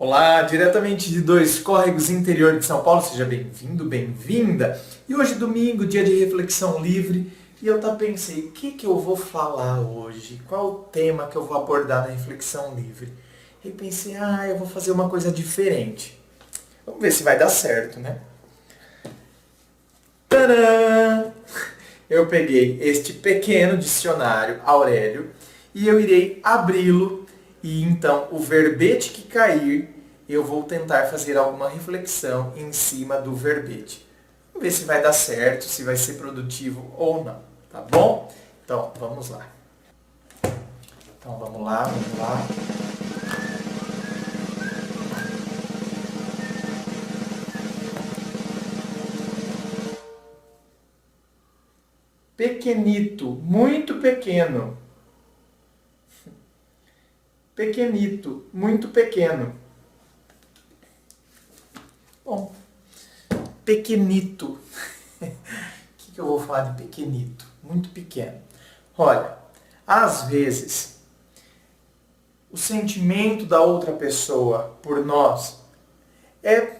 Olá, diretamente de Dois Córregos, interior de São Paulo, seja bem-vindo, bem-vinda. E hoje, domingo, dia de reflexão livre, e eu pensei, o que eu vou falar hoje? Qual o tema que eu vou abordar na reflexão livre? E pensei, eu vou fazer uma coisa diferente. Vamos ver se vai dar certo, né? Tadã! Eu peguei este pequeno dicionário Aurélio e eu irei abri-lo e então o verbete que cair eu vou tentar fazer alguma reflexão em cima do verbete. Vamos ver se vai dar certo, se vai ser produtivo ou não, tá bom? Então, vamos lá. Então, vamos lá. Pequenito, muito pequeno. Pequenito, muito pequeno. Bom, pequenito. O que eu vou falar de pequenito? Muito pequeno. Olha, às vezes, o sentimento da outra pessoa por nós é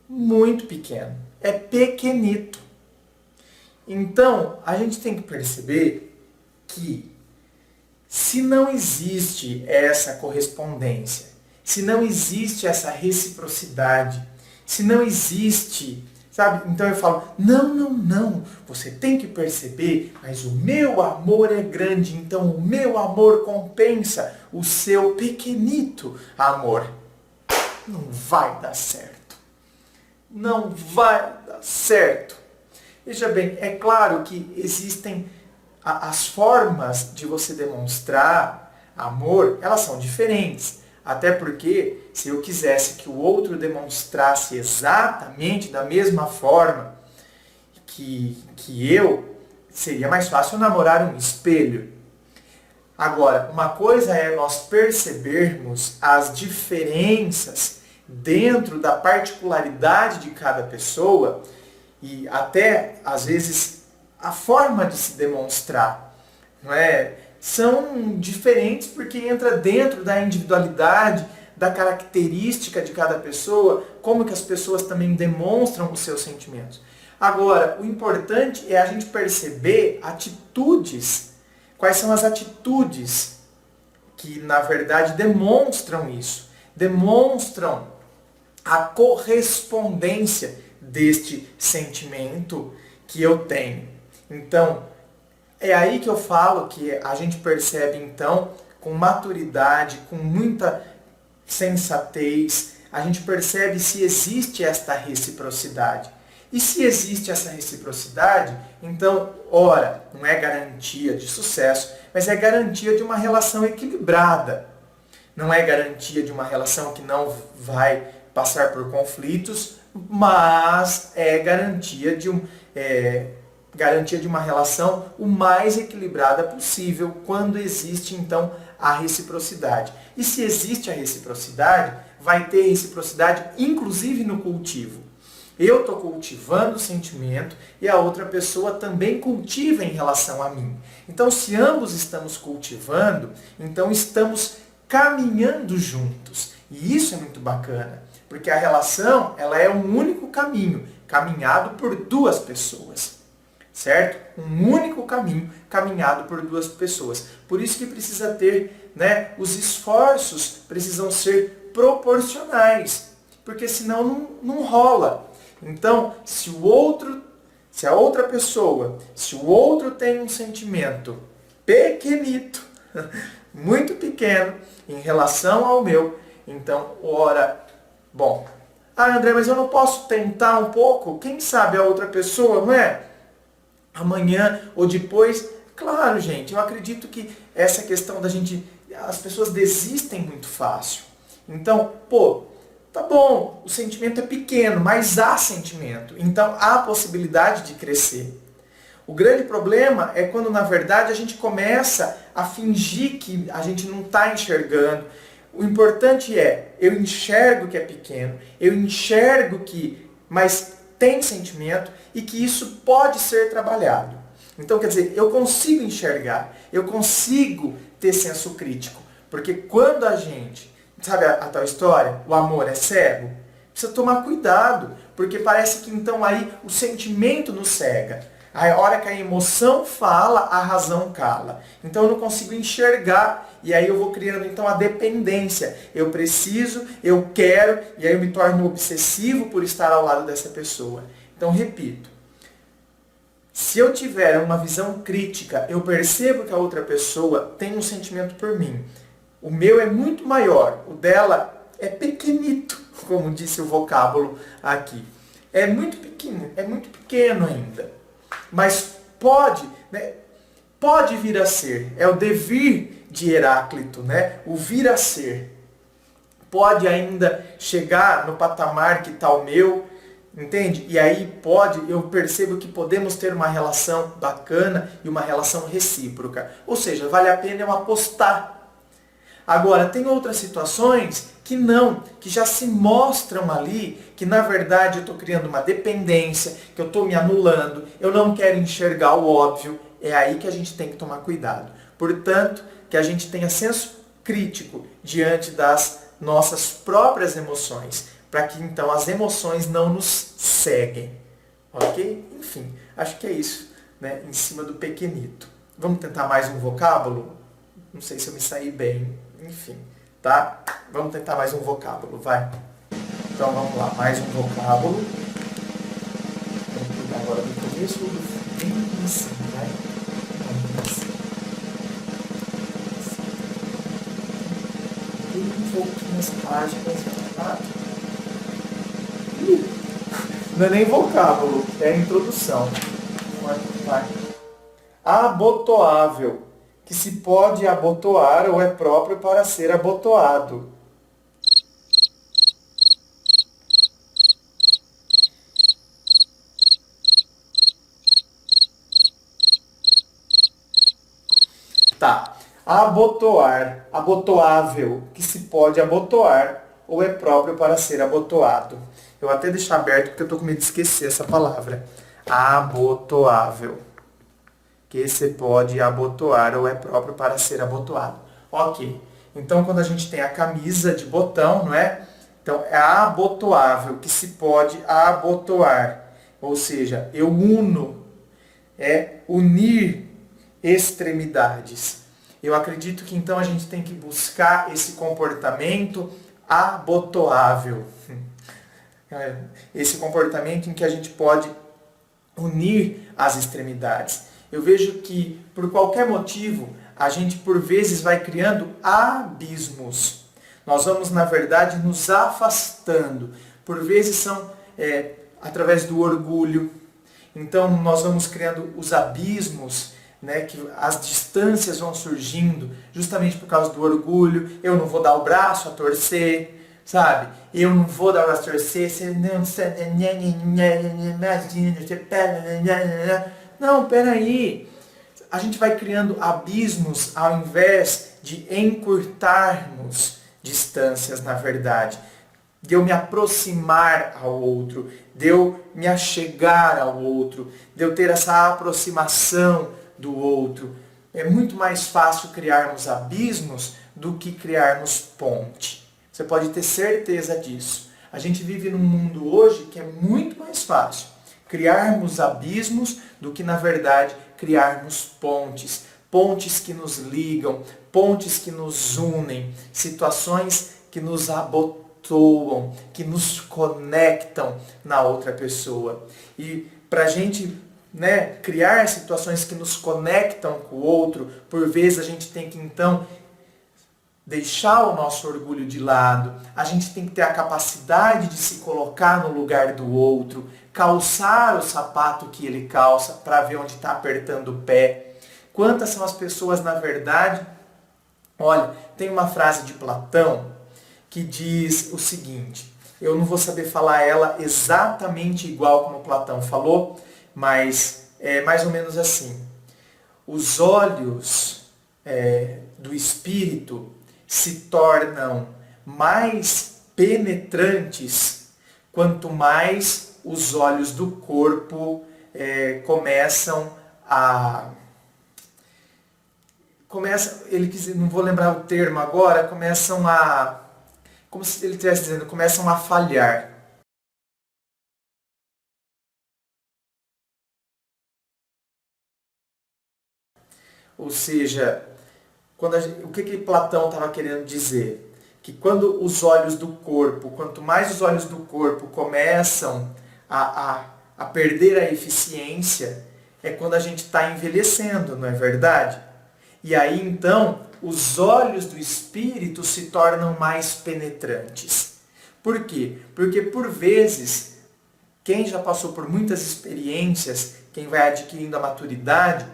muito pequeno. É pequenito. Então, a gente tem que perceber que se não existe essa correspondência, se não existe essa reciprocidade, se não existe, sabe? Então eu falo, não, você tem que perceber, mas o meu amor é grande, então o meu amor compensa o seu pequenito amor. Não vai dar certo. Não vai dar certo. Veja bem, é claro que existem as formas de você demonstrar amor, elas são diferentes. Até porque, se eu quisesse que o outro demonstrasse exatamente da mesma forma que eu, seria mais fácil namorar um espelho. Agora, uma coisa é nós percebermos as diferenças dentro da particularidade de cada pessoa e até, às vezes, a forma de se demonstrar, não é? São diferentes porque entra dentro da individualidade, da característica de cada pessoa, como que as pessoas também demonstram os seus sentimentos. Agora, o importante é a gente perceber atitudes, quais são as atitudes que, na verdade, demonstram isso, demonstram a correspondência deste sentimento que eu tenho. Então, é aí que eu falo que a gente percebe, então, com maturidade, com muita sensatez, a gente percebe se existe esta reciprocidade. E se existe essa reciprocidade, então, ora, não é garantia de sucesso, mas é garantia de uma relação equilibrada. Não é garantia de uma relação que não vai passar por conflitos, mas é garantia de uma relação o mais equilibrada possível quando existe, então, a reciprocidade. E se existe a reciprocidade, vai ter reciprocidade inclusive no cultivo. Eu estou cultivando o sentimento e a outra pessoa também cultiva em relação a mim. Então, se ambos estamos cultivando, então estamos caminhando juntos. E isso é muito bacana, porque a relação ela é um único caminho, caminhado por duas pessoas. Certo? Um único caminho caminhado por duas pessoas. Por isso que precisa ter, os esforços precisam ser proporcionais, porque senão não rola. Então, se o outro tem um sentimento pequenito, muito pequeno em relação ao meu, então, André, mas eu não posso tentar um pouco? Quem sabe a outra pessoa, não é? Amanhã ou depois. Claro, gente, eu acredito que essa questão as pessoas desistem muito fácil. Então, tá bom, o sentimento é pequeno, mas há sentimento. Então, há possibilidade de crescer. O grande problema é quando, na verdade, a gente começa a fingir que a gente não está enxergando. O importante é, eu enxergo que é pequeno, eu enxergo mas tem sentimento e que isso pode ser trabalhado. Então, quer dizer, eu consigo enxergar, eu consigo ter senso crítico, porque quando a gente Sabe a tal história? O amor é cego? Precisa tomar cuidado, porque parece que então aí o sentimento nos cega. A hora que a emoção fala, a razão cala. Então eu não consigo enxergar, e aí eu vou criando então a dependência. Eu preciso, eu quero, e aí eu me torno obsessivo por estar ao lado dessa pessoa. Então repito, se eu tiver uma visão crítica, eu percebo que a outra pessoa tem um sentimento por mim. O meu é muito maior, o dela é pequenito, como disse o vocábulo aqui. É muito pequeno ainda. Mas pode, né, pode vir a ser. É o devir de Heráclito, né? O vir a ser. Pode ainda chegar no patamar que está o meu, entende? E aí eu percebo que podemos ter uma relação bacana e uma relação recíproca. Ou seja, vale a pena eu apostar. Agora, tem outras situações que não, que já se mostram ali, que na verdade eu estou criando uma dependência, que eu estou me anulando, eu não quero enxergar o óbvio. É aí que a gente tem que tomar cuidado. Portanto, que a gente tenha senso crítico diante das nossas próprias emoções, para que então as emoções não nos ceguem. Ok? Enfim, acho que é isso, né? Em cima do pequenito. Vamos tentar mais um vocábulo? Não sei se eu me saí bem. Enfim, tá? Vamos tentar mais um vocábulo, vai. Então vamos lá, mais um vocábulo. Vamos cuidar agora do começo ou do fim? Bem assim, vai. Bem pouquinhas páginas, tá? Não é nem vocábulo, é a introdução. Vai. Abotoável, que se pode abotoar ou é próprio para ser abotoado. Tá. Abotoar, abotoável, que se pode abotoar ou é próprio para ser abotoado. Eu vou até deixar aberto porque eu estou com medo de esquecer essa palavra. Abotoável, que se pode abotoar ou é próprio para ser abotoado. Ok. Então, quando a gente tem a camisa de botão, não é? Então, é abotoável, que se pode abotoar. Ou seja, eu uno, é unir extremidades. Eu acredito que então a gente tem que buscar esse comportamento abotoável. Esse comportamento em que a gente pode unir as extremidades. Eu vejo que, por qualquer motivo, a gente por vezes vai criando abismos. Nós vamos, na verdade, nos afastando. Por vezes são através do orgulho. Então, nós vamos criando os abismos, né, que as distâncias vão surgindo justamente por causa do orgulho. Eu não vou dar o braço a torcer, sabe? Eu não vou dar o braço a torcer. Você não... Não, peraí. A gente vai criando abismos ao invés de encurtarmos distâncias, na verdade. De eu me aproximar ao outro, de eu me achegar ao outro, de eu ter essa aproximação do outro. É muito mais fácil criarmos abismos do que criarmos ponte. Você pode ter certeza disso. A gente vive num mundo hoje que é muito mais fácil criarmos abismos do que, na verdade, criarmos pontes. Pontes que nos ligam, pontes que nos unem, situações que nos abotoam, que nos conectam na outra pessoa. E para a gente, né, criar situações que nos conectam com o outro, por vezes a gente tem que então deixar o nosso orgulho de lado, a gente tem que ter a capacidade de se colocar no lugar do outro, calçar o sapato que ele calça para ver onde está apertando o pé. Quantas são as pessoas, na verdade... Olha, tem uma frase de Platão que diz o seguinte, eu não vou saber falar ela exatamente igual como Platão falou, mas é mais ou menos assim. Os olhos do espírito se tornam mais penetrantes quanto mais os olhos do corpo começam a... não vou lembrar o termo agora, começam a como se ele estivesse dizendo, começam a falhar. Ou seja, o que Platão estava querendo dizer? Que quando os olhos do corpo, quanto mais os olhos do corpo começam a perder a eficiência, é quando a gente está envelhecendo, não é verdade? E aí então, os olhos do espírito se tornam mais penetrantes. Por quê? Porque por vezes, quem já passou por muitas experiências, quem vai adquirindo a maturidade,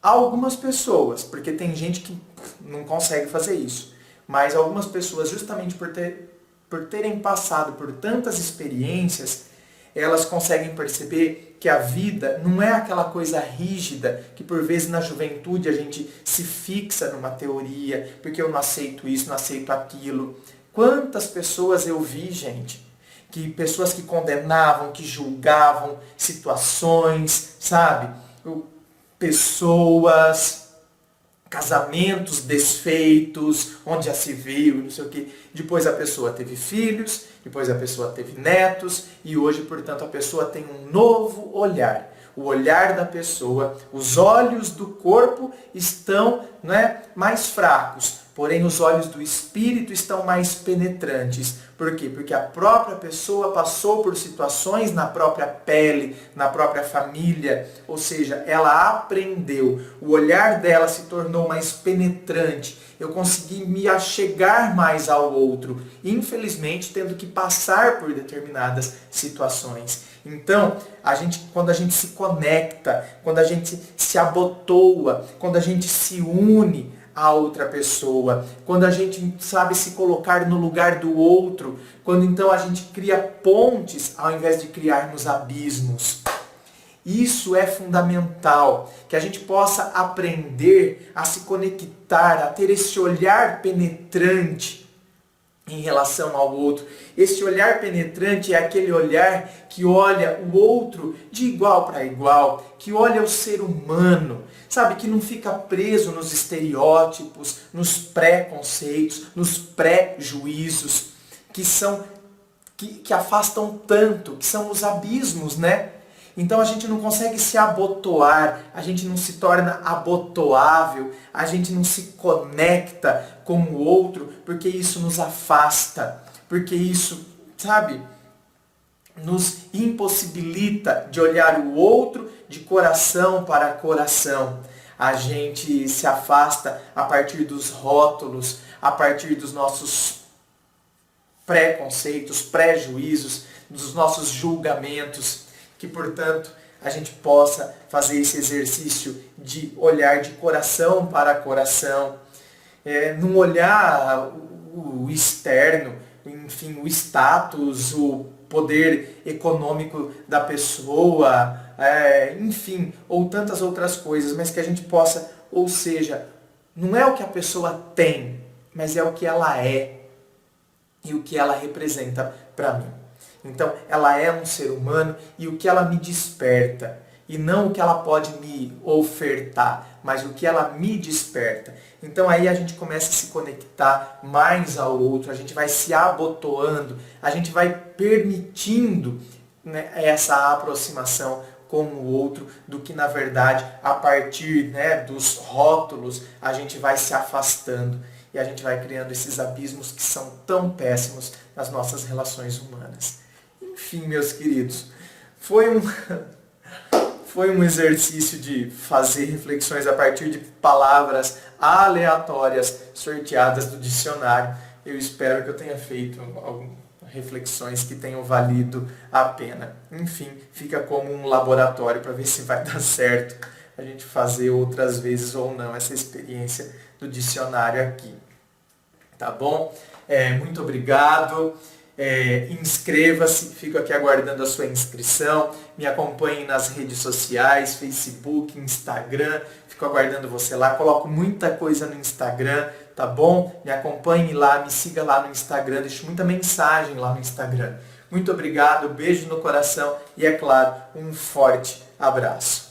algumas pessoas, porque tem gente que não consegue fazer isso, mas algumas pessoas, justamente por terem passado por tantas experiências, elas conseguem perceber que a vida não é aquela coisa rígida que por vezes na juventude a gente se fixa numa teoria, porque eu não aceito isso, não aceito aquilo. Quantas pessoas eu vi, gente, pessoas que condenavam, que julgavam situações, sabe? Pessoas, casamentos desfeitos, onde já se viu, não sei o quê. Depois a pessoa teve filhos, depois a pessoa teve netos, e hoje, portanto, a pessoa tem um novo olhar. O olhar da pessoa, os olhos do corpo estão, mais fracos, porém os olhos do espírito estão mais penetrantes. Por quê? Porque a própria pessoa passou por situações na própria pele, na própria família, ou seja, ela aprendeu, o olhar dela se tornou mais penetrante, eu consegui me achegar mais ao outro, infelizmente tendo que passar por determinadas situações. Então, quando a gente se conecta, quando a gente se abotoa, quando a gente se une a outra pessoa, quando a gente sabe se colocar no lugar do outro, quando então a gente cria pontes ao invés de criarmos abismos. Isso é fundamental, que a gente possa aprender a se conectar, a ter esse olhar penetrante em relação ao outro. Esse olhar penetrante é aquele olhar que olha o outro de igual para igual, que olha o ser humano, sabe, que não fica preso nos estereótipos, nos preconceitos, nos pré-juízos, que afastam tanto, que são os abismos, né? Então a gente não consegue se abotoar, a gente não se torna abotoável, a gente não se conecta com o outro, porque isso nos afasta, porque isso, sabe, nos impossibilita de olhar o outro de coração para coração. A gente se afasta a partir dos rótulos, a partir dos nossos preconceitos, prejuízos, dos nossos julgamentos. Que, portanto, a gente possa fazer esse exercício de olhar de coração para coração, não olhar o externo, enfim, o status, o poder econômico da pessoa, enfim, ou tantas outras coisas, mas que a gente possa, ou seja, não é o que a pessoa tem, mas é o que ela é e o que ela representa para mim. Então, ela é um ser humano e o que ela me desperta, e não o que ela pode me ofertar, mas o que ela me desperta. Então aí a gente começa a se conectar mais ao outro, a gente vai se abotoando, a gente vai permitindo, essa aproximação com o outro, do que na verdade, a partir, dos rótulos, a gente vai se afastando. E a gente vai criando esses abismos que são tão péssimos nas nossas relações humanas. Enfim, meus queridos, foi um exercício de fazer reflexões a partir de palavras aleatórias sorteadas do dicionário. Eu espero que eu tenha feito reflexões que tenham valido a pena. Enfim, fica como um laboratório para ver se vai dar certo a gente fazer outras vezes ou não essa experiência do dicionário aqui. Tá bom? Muito obrigado. Inscreva-se, fico aqui aguardando a sua inscrição. Me acompanhe nas redes sociais, Facebook, Instagram. Fico aguardando você lá. Coloco muita coisa no Instagram, tá bom? Me acompanhe lá, me siga lá no Instagram. Deixo muita mensagem lá no Instagram. Muito obrigado, beijo no coração e, é claro, um forte abraço.